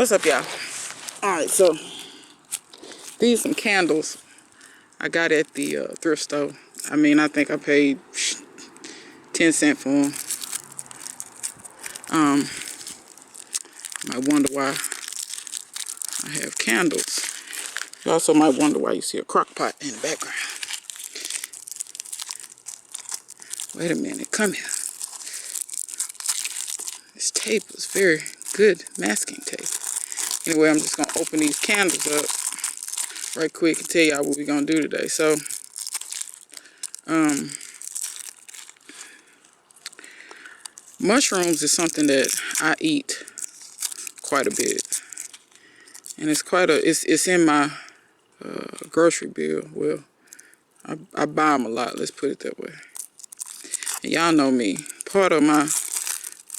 What's up, y'all? Alright, so these some candles I got at the thrift store. I mean, I think I paid 10 cents for them. Might wonder why I have candles. You also might wonder why you see a crock pot in the background. Wait a minute, come here. This tape is very good masking tape. Anyway, I'm just gonna open these candles up right quick and tell y'all what we're gonna do today. So, mushrooms is something that I eat quite a bit, and it's in my grocery bill. Well, I buy them a lot. Let's put it that way. And y'all know me. Part of my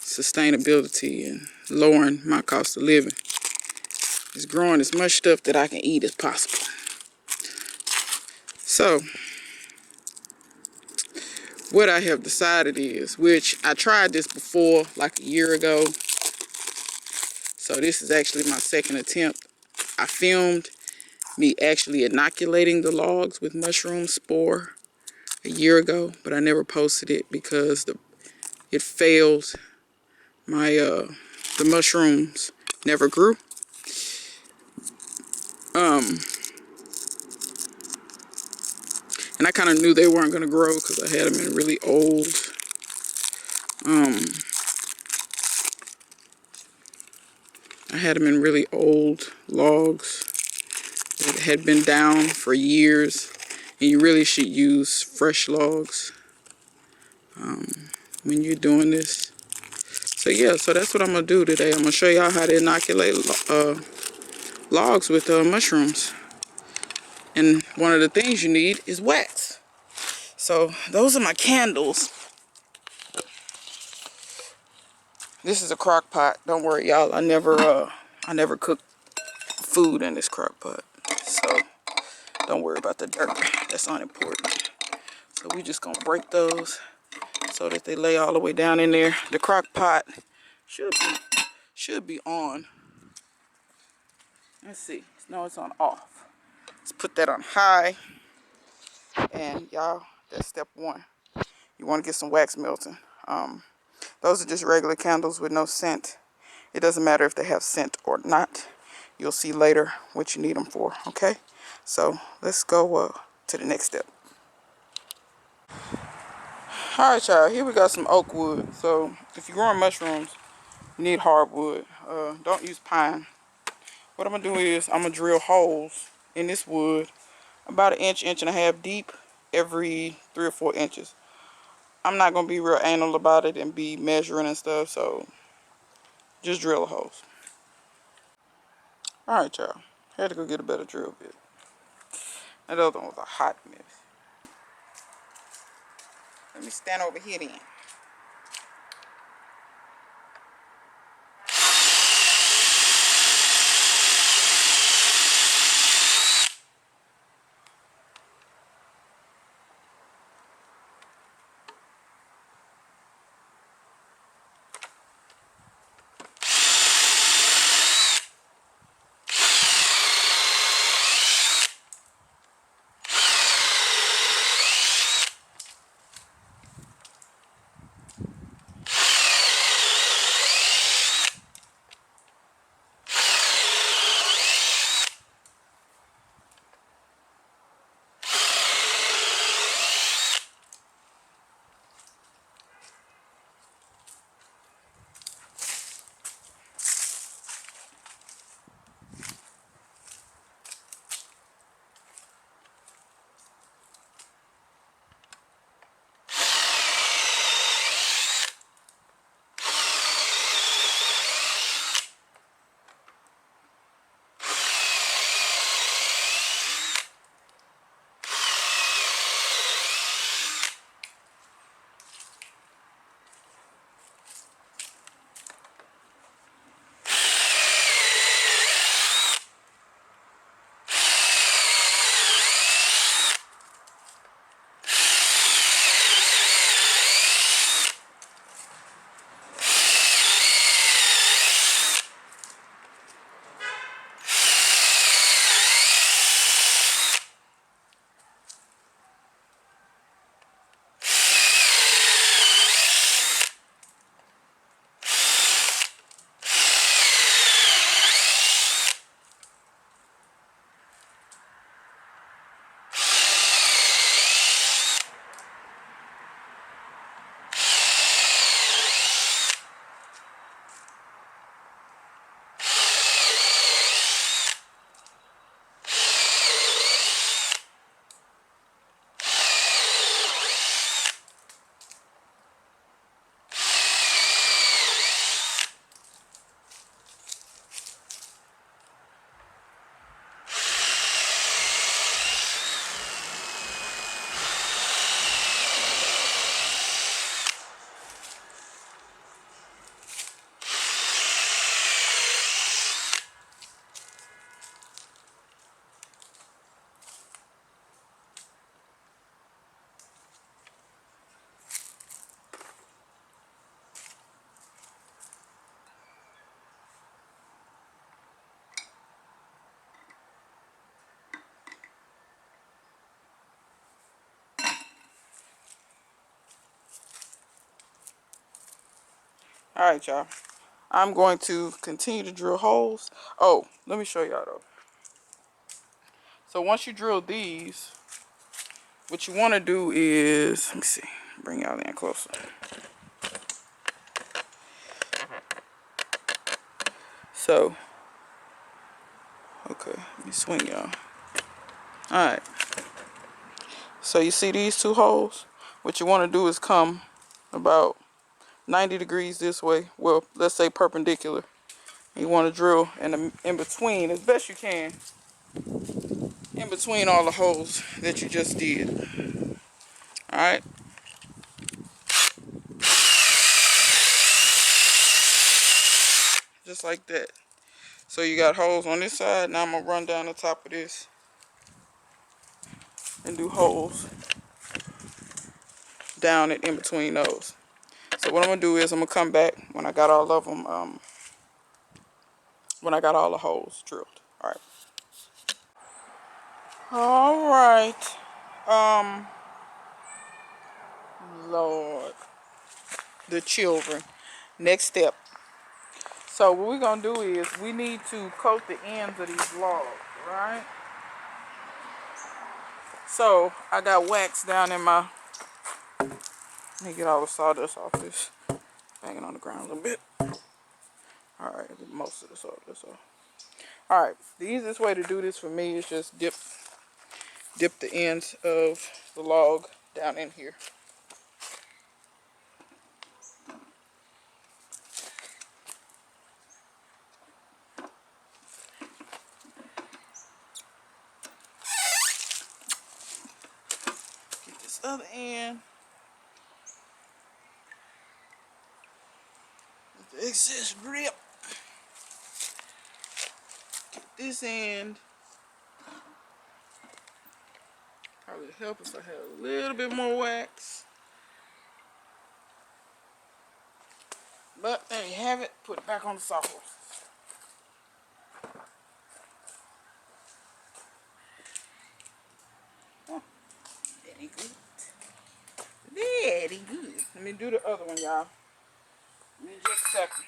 sustainability and lowering my cost of living is growing as much stuff that I can eat as possible. So, what I have decided is, which I tried this before, like a year ago. So this is actually my second attempt. I filmed me actually inoculating the logs with mushroom spore a year ago, but I never posted it because it failed. The mushrooms never grew. And I kind of knew they weren't going to grow because I had them in really old logs that had been down for years. And you really should use fresh logs when you're doing this. So yeah, so that's what I'm going to do today. I'm going to show y'all how to inoculate logs with mushrooms. And one of the things you need is wax. So those are my candles. This is a crock pot. Don't worry, y'all. I never cook food in this crock pot. So don't worry about the dirt. That's unimportant. So we just gonna break those so that they lay all the way down in there. The crock pot should be on. Let's see. No, it's on off. Let's put that on high. And y'all, that's step one. You want to get some wax melting. Those are just regular candles with no scent. It doesn't matter if they have scent or not. You'll see later what you need them for, okay? So let's go to the next step. All right, y'all, here we got some oak wood. So if you're growing mushrooms, you need hardwood. Don't use pine. What I'm gonna do is I'm gonna drill holes in this wood about an inch, inch and a half deep every 3 or 4 inches. I'm not gonna be real anal about it and be measuring and stuff, so just drill the holes. All right, y'all. Had to go get a better drill bit. That other one was a hot mess. Let me stand over here then. Alright, y'all. I'm going to continue to drill holes. Oh, let me show y'all though. So once you drill these, what you want to do is, let me see, bring y'all in closer. So, okay, let me swing y'all. Alright, so you see these two holes? What you want to do is come about 90 degrees this way. Well, let's say perpendicular. You want to drill in between as best you can, in between all the holes that you just did. Alright, just like that. So you got holes on this side. Now I'm going to run down the top of this and do holes down it in between those. So what I'm going to do is I'm going to come back when I got all of them, when I got all the holes drilled. Alright. Alright. Lord. The children. Next step. So what we're going to do is we need to coat the ends of these logs, right? So I got wax down in my, let me get all the sawdust off this. Banging on the ground a little bit. Alright, get most of the sawdust off. Alright, the easiest way to do this for me is just dip the ends of the log down in here. Get this other end. Get the excess grip. Get this end. Probably help if I had a little bit more wax. But there you have it. Put it back on the sawhorse. Oh, very good. Very good. Let me do the other one, y'all. Give me just a second.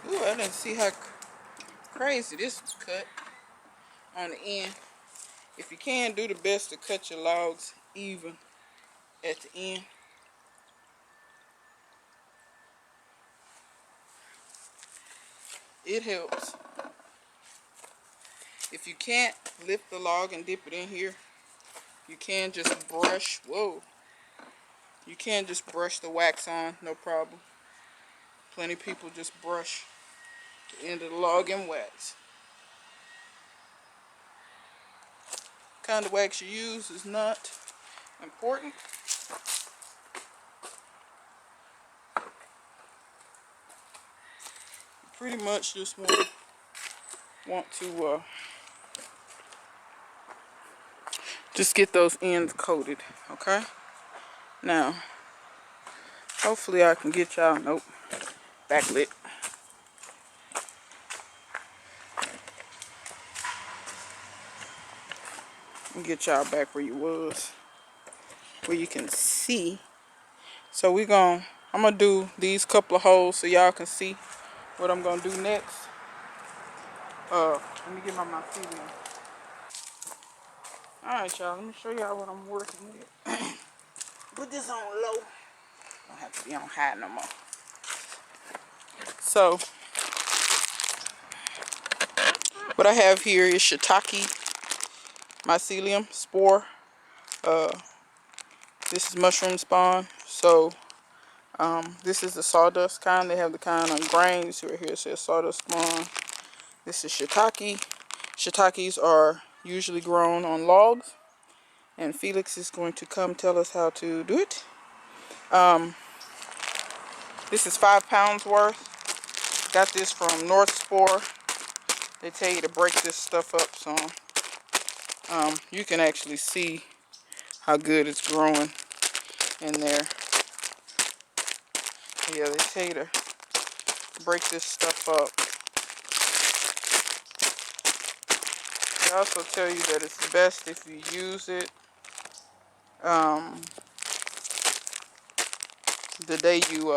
Ooh, I didn't see how crazy this was cut on the end. If you can, do the best to cut your logs even at the end. It helps. If you can't lift the log and dip it in here, you can just brush, whoa. You can just brush the wax on, no problem. Plenty of people just brush the end of the log in wax. What kind of wax you use is not important. You pretty much just want to just get those ends coated, okay? Now, hopefully I can get y'all, nope, backlit. And get y'all back where you was, where you can see. So I'm gonna do these couple of holes so y'all can see what I'm gonna do next. Let me get my mycelium. Alright, y'all, let me show y'all what I'm working with. Put this on low. Don't have to be on high no more. So, what I have here is Shiitake mycelium spore. This is mushroom spawn. So, this is the sawdust kind. They have the kind on grain. You see right here it says sawdust spawn. This is shiitake. Shiitakes are usually grown on logs. And Felix is going to come tell us how to do it. This is 5 pounds worth. Got this from North Spore. They tell you to break this stuff up so you can actually see how good it's growing in there. Yeah, they tell you to break this stuff up. They also tell you that it's best if you use it the day you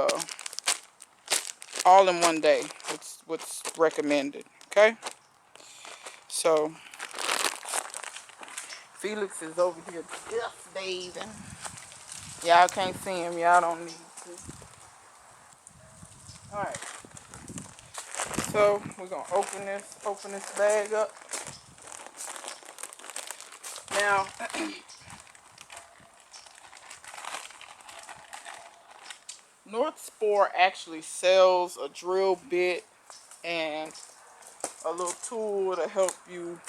all in one day. It's what's recommended. Okay, so Felix is over here just bathing. Y'all can't see him. Y'all don't need to. All right. So we're gonna open this bag up. Now, North Spore actually sells a drill bit and a little tool to help you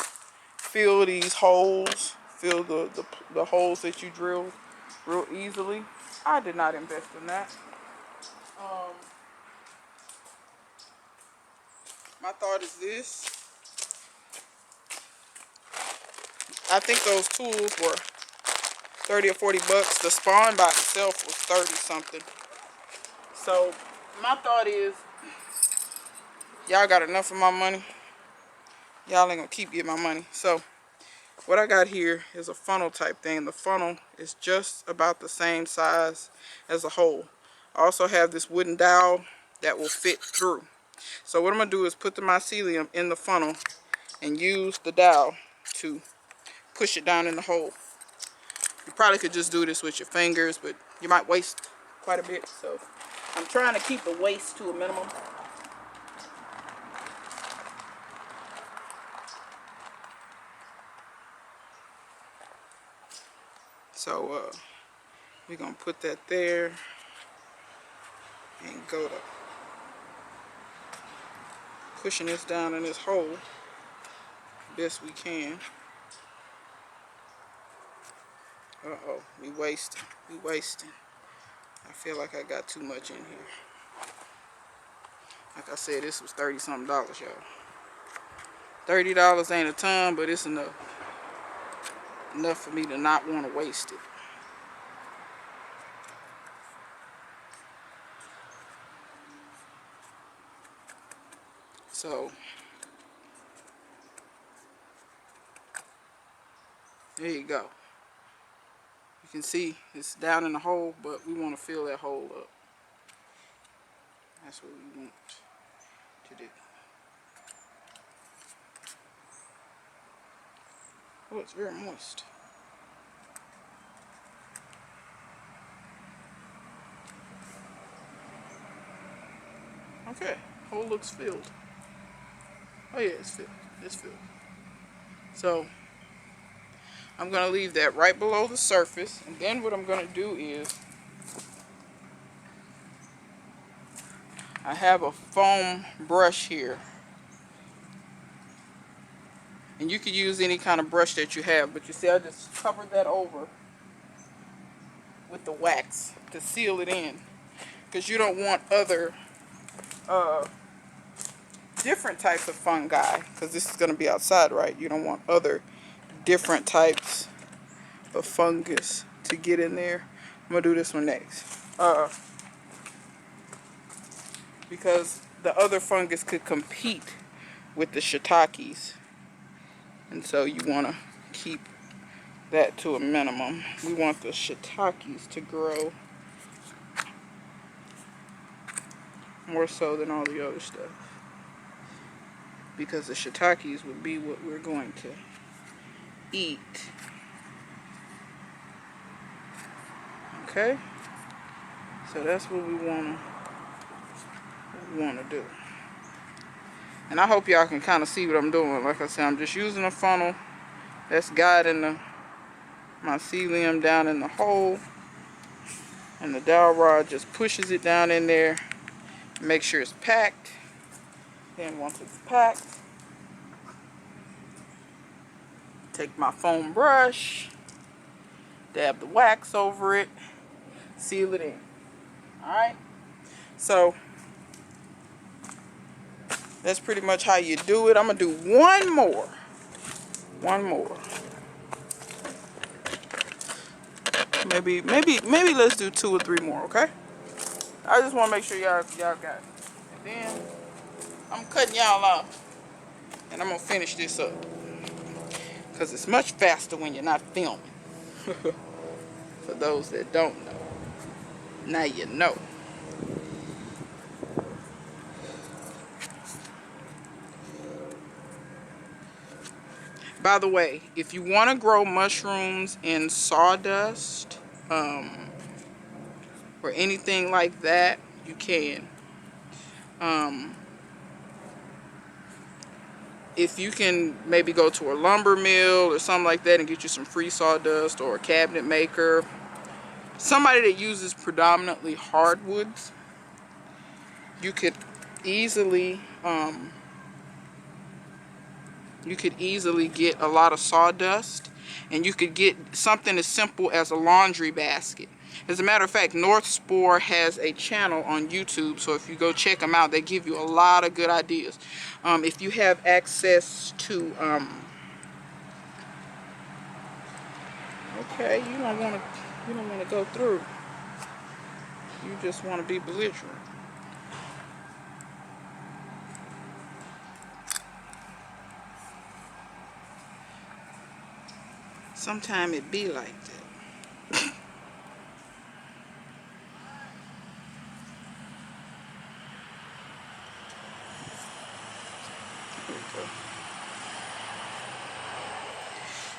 fill these holes, fill the holes that you drill real easily. I did not invest in that. My thought is this. I think those tools were 30 or 40 bucks. The spawn by itself was 30 something. So my thought is, y'all got enough of my money. Y'all ain't gonna keep getting my money. So what I got here is a funnel type thing. The funnel is just about the same size as a hole. I also have this wooden dowel that will fit through. So what I'm gonna do is put the mycelium in the funnel and use the dowel to push it down in the hole. You probably could just do this with your fingers, but you might waste quite a bit. So I'm trying to keep the waste to a minimum. So we're gonna put that there and go to pushing this down in this hole best we can. Uh-oh, we wasting. I feel like I got too much in here. Like I said, this was 30 something dollars, y'all. $30 ain't a ton, but it's enough for me to not want to waste it. So there you go. You can see it's down in the hole, but we want to fill that hole up. That's what we want to do. Oh, it's very moist. Okay, hole looks filled. Oh yeah, it's filled. It's filled. So I'm gonna leave that right below the surface, and then what I'm gonna do is I have a foam brush here, and you can use any kind of brush that you have, but you see I just covered that over with the wax to seal it in, because you don't want other different types of fungi, because this is going to be outside, right? You don't want other different types of fungus to get in there. I'm gonna do this one next, because the other fungus could compete with the shiitakes, and so you want to keep that to a minimum. We want the shiitakes to grow more so than all the other stuff, because the shiitakes would be what we're going to eat. Okay, so that's what we want to do. And I hope y'all can kind of see what I'm doing. Like I said, I'm just using a funnel that's guiding the mycelium down in the hole, and the dowel rod just pushes it down in there. Make sure it's packed. Then once it's packed, take my foam brush, dab the wax over it, seal it in. Alright, so that's pretty much how you do it. I'm gonna do one more. Maybe let's do 2 or 3 more, okay? I just want to make sure y'all got it. And then I'm cutting y'all off, and I'm gonna finish this up because it's much faster when you're not filming. For those that don't know, now you know. By the way, if you want to grow mushrooms in sawdust, or anything like that, you can. Um, if you can maybe go to a lumber mill or something like that and get you some free sawdust, or a cabinet maker, somebody that uses predominantly hardwoods, you could easily get a lot of sawdust, and you could get something as simple as a laundry basket. As a matter of fact, North Spore has a channel on YouTube, so if you go check them out, they give you a lot of good ideas. If you have access to okay, you don't want to go through. You just want to be belligerent. Sometimes it be like that.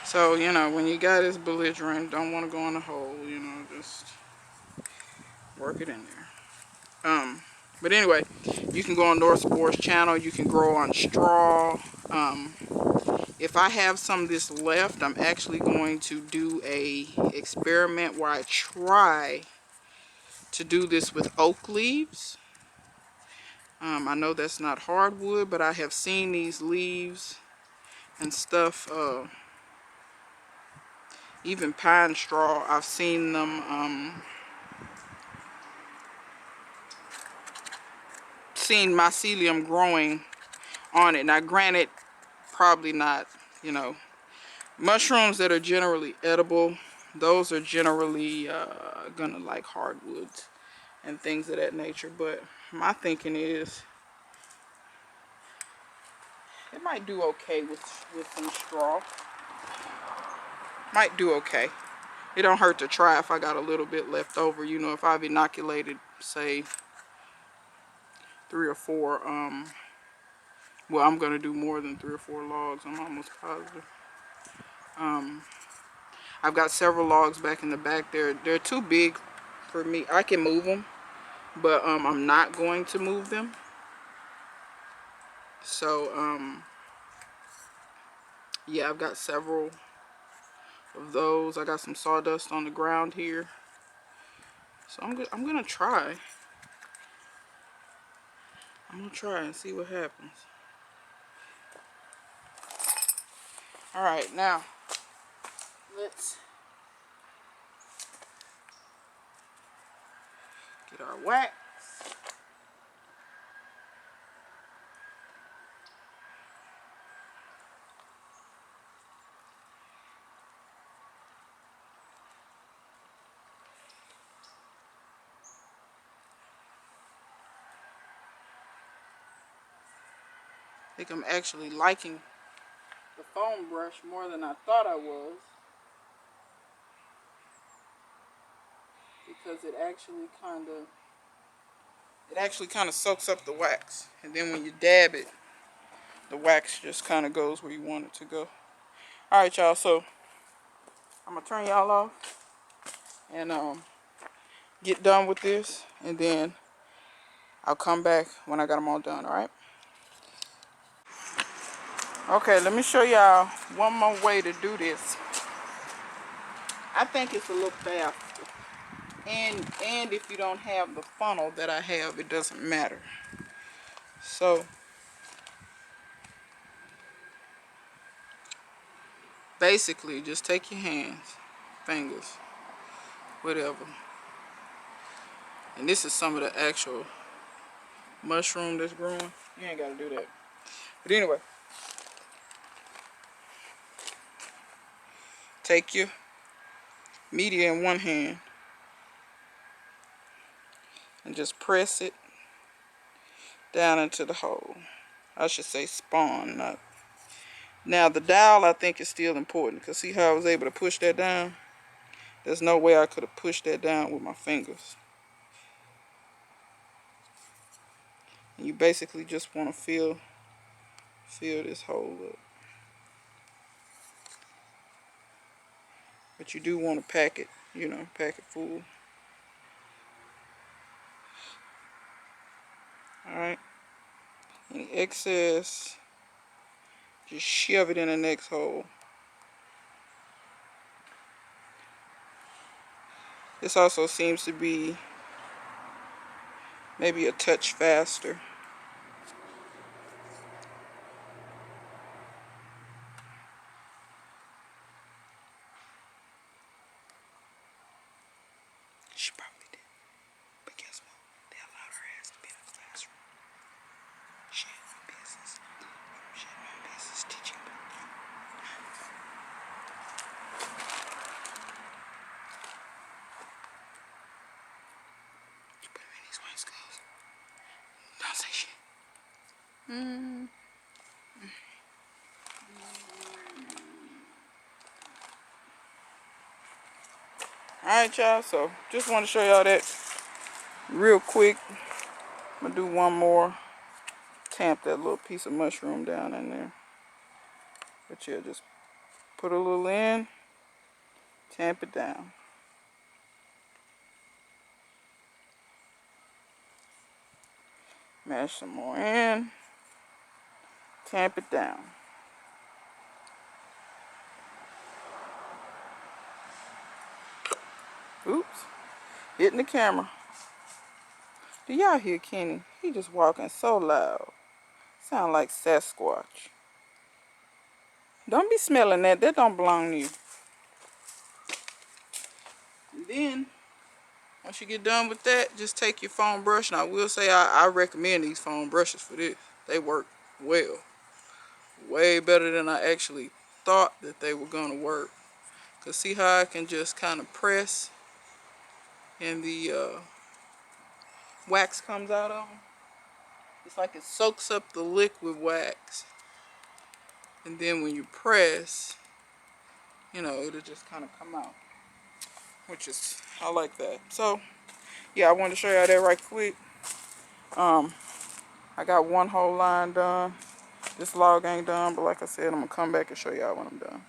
So, you know, when you got this belligerent, don't want to go in the hole, you know, just work it in there. But anyway, you can go on North Spore's channel. You can grow on straw. If I have some of this left, I'm actually going to do a experiment where I try to do this with oak leaves. I know that's not hardwood, but I have seen these leaves and stuff, even pine straw, I've seen them, seen mycelium growing on it. Now granted, probably not, you know, mushrooms that are generally edible, those are generally gonna like hardwoods and things of that nature. But my thinking is it might do okay with some straw. Might do okay. It don't hurt to try if I got a little bit left over. You know, if I've inoculated, say, 3 or 4, well, I'm gonna do more than 3 or 4 logs, I'm almost positive. I've got several logs back in the back. They're too big for me. I can move them, but I'm not going to move them. So yeah, I've got several of those. I got some sawdust on the ground here, so I'm gonna try. I'm gonna try and see what happens. All right, now let's get our wax. I think I'm actually liking the foam brush more than I thought I was, because it actually kind of soaks up the wax, and then when you dab it, the wax just kind of goes where you want it to go. All right, y'all, so I'm gonna turn y'all off and get done with this, and then I'll come back when I got them all done. All right. Okay, let me show y'all one more way to do this. I think it's a little faster, and if you don't have the funnel that I have, it doesn't matter. So basically, just take your hands, fingers, whatever, and this is some of the actual mushroom that's growing. You ain't gotta do that, but anyway, take your media in one hand and just press it down into the hole. I should say spawn, not. Now the dowel I think is still important, because see how I was able to push that down? There's no way I could have pushed that down with my fingers. And you basically just want to fill this hole up. But you do want to pack it, you know, pack it full. Alright. Any excess, just shove it in the next hole. This also seems to be maybe a touch faster. She probably did. But guess what? They allowed her ass to be in the classroom. She had no business. She had no business teaching. You put her in these white schools. Don't say shit. Alright, y'all. So, just want to show y'all that real quick. I'm going to do one more. Tamp that little piece of mushroom down in there. But yeah, just put a little in. Tamp it down. Mash some more in. Tamp it down. Oops. Hitting the camera. Do y'all hear Kenny? He just walking so loud. Sound like Sasquatch. Don't be smelling that. That don't belong to you. And then, once you get done with that, just take your foam brush. And I will say I recommend these foam brushes for this. They work well. Way better than I actually thought that they were going to work. Because see how I can just kind of press and the wax comes out of them? It's like it soaks up the liquid wax. And then when you press, you know, it'll just kind of come out. Which is, I like that. So, yeah, I wanted to show y'all that right quick. I got one whole line done. This log ain't done, but like I said, I'm going to come back and show y'all when I'm done.